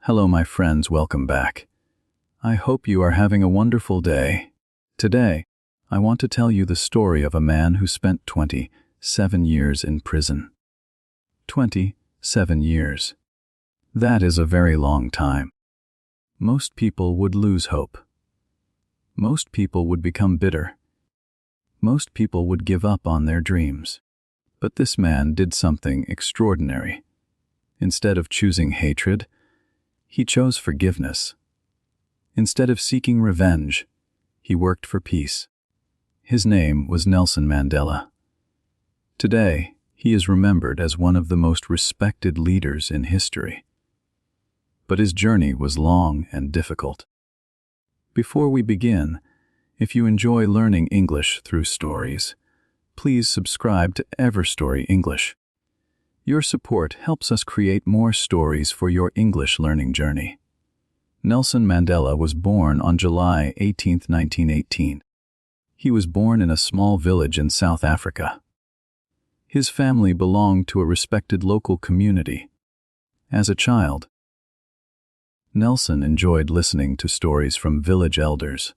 Hello, my friends, welcome back. I hope you are having a wonderful day. Today, I want to tell you the story of a man who spent 27 years in prison. 27 years. That is a very long time. Most people would lose hope. Most people would become bitter. Most people would give up on their dreams. But this man did something extraordinary. Instead of choosing hatred, he chose forgiveness. Instead of seeking revenge, he worked for peace. His name was Nelson Mandela. Today, he is remembered as one of the most respected leaders in history. But his journey was long and difficult. Before we begin, if you enjoy learning English through stories, please subscribe to Everstory English. Your support helps us create more stories for your English learning journey. Nelson Mandela was born on July 18, 1918. He was born in a small village in South Africa. His family belonged to a respected local community. As a child, Nelson enjoyed listening to stories from village elders.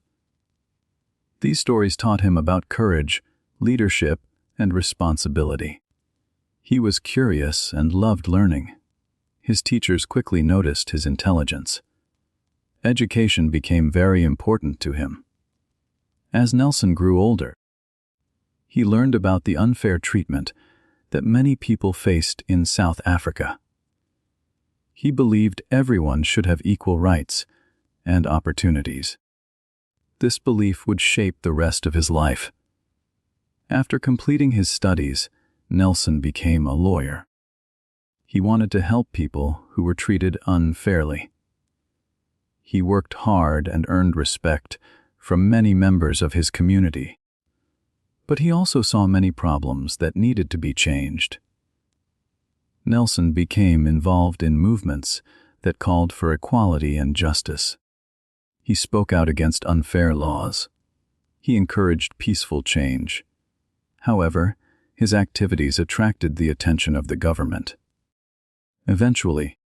These stories taught him about courage, leadership, and responsibility. He was curious and loved learning. His teachers quickly noticed his intelligence. Education became very important to him. As Nelson grew older, he learned about the unfair treatment that many people faced in South Africa. He believed everyone should have equal rights and opportunities. This belief would shape the rest of his life. After completing his studies, Nelson became a lawyer. He wanted to help people who were treated unfairly. He worked hard and earned respect from many members of his community. But he also saw many problems that needed to be changed. Nelson became involved in movements that called for equality and justice. He spoke out against unfair laws. He encouraged peaceful change. However, his activities attracted the attention of the government. Eventually,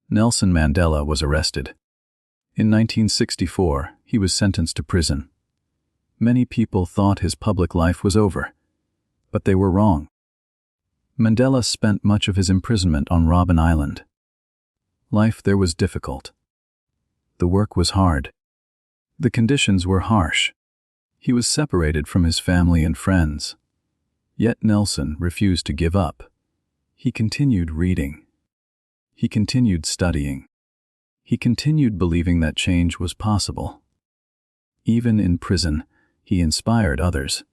Nelson Mandela was arrested. In 1964, he was sentenced to prison. Many people thought his public life was over, but they were wrong. Mandela spent much of his imprisonment on Robben Island. Life there was difficult. The work was hard. The conditions were harsh. He was separated from his family and friends. Yet Nelson refused to give up. He continued reading. He continued studying. He continued believing that change was possible. Even in prison, he inspired others.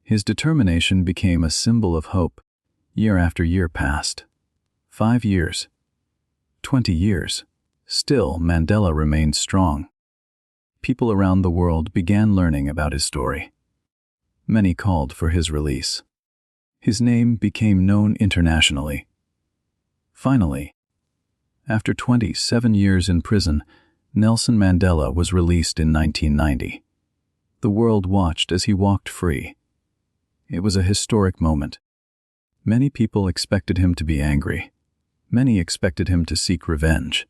His determination became a symbol of hope. Year after year passed. 5 years. 20 years. Still, Mandela remained strong. People around the world began learning about his story. Many called for his release. His name became known internationally. Finally, after 27 years in prison, Nelson Mandela was released in 1990. The world watched as he walked free. It was a historic moment. Many people expected him to be angry. Many expected him to seek revenge.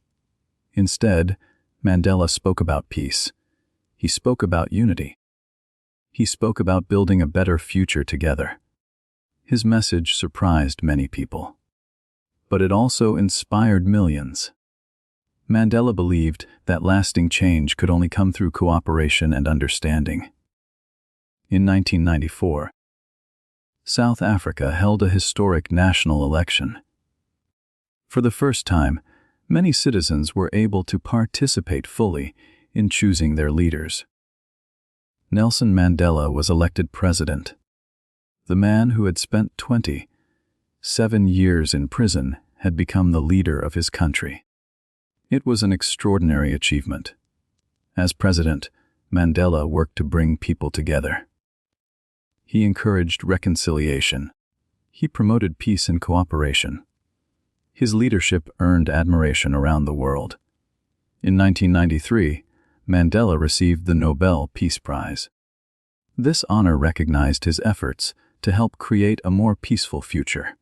Instead, Mandela spoke about peace. He spoke about unity. He spoke about building a better future together. His message surprised many people. But it also inspired millions. Mandela believed that lasting change could only come through cooperation and understanding. In 1994, South Africa held a historic national election. For the first time, many citizens were able to participate fully in choosing their leaders. Nelson Mandela was elected president. The man who had spent 27 years in prison had become the leader of his country. It was an extraordinary achievement. As president, Mandela worked to bring people together. He encouraged reconciliation. He promoted peace and cooperation. His leadership earned admiration around the world. In 1993, Mandela received the Nobel Peace Prize. This honor recognized his efforts to help create a more peaceful future.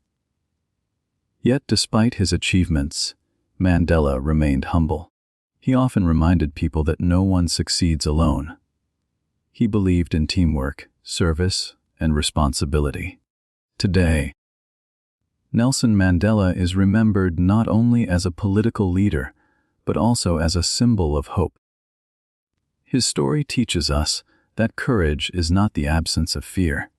Yet despite his achievements, Mandela remained humble. He often reminded people that no one succeeds alone. He believed in teamwork, service, and responsibility. Today, Nelson Mandela is remembered not only as a political leader, but also as a symbol of hope. His story teaches us that courage is not the absence of fear.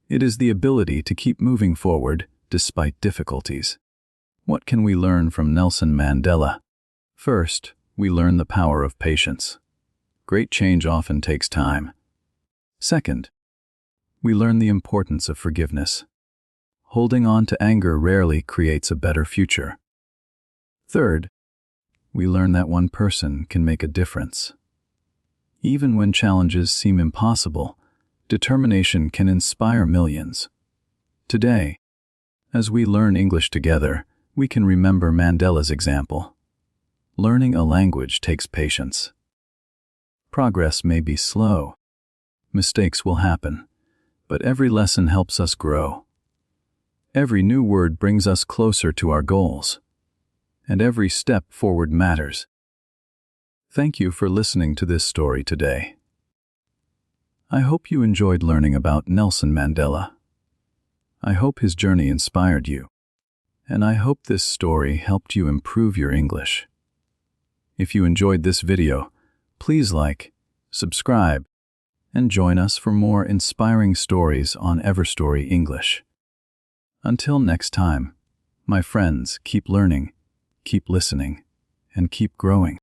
It is the ability to keep moving forward despite difficulties. What can we learn from Nelson Mandela? First, we learn the power of patience. Great change often takes time. Second, we learn the importance of forgiveness. Holding on to anger rarely creates a better future. Third, we learn that one person can make a difference. Even when challenges seem impossible, determination can inspire millions. Today, as we learn English together, we can remember Mandela's example. Learning a language takes patience. Progress may be slow. Mistakes will happen, but every lesson helps us grow. Every new word brings us closer to our goals, and every step forward matters. Thank you for listening to this story today. I hope you enjoyed learning about Nelson Mandela. I hope his journey inspired you, and I hope this story helped you improve your English. If you enjoyed this video, please like, subscribe, and join us for more inspiring stories on Everstory English. Until next time, my friends, keep learning, keep listening, and keep growing.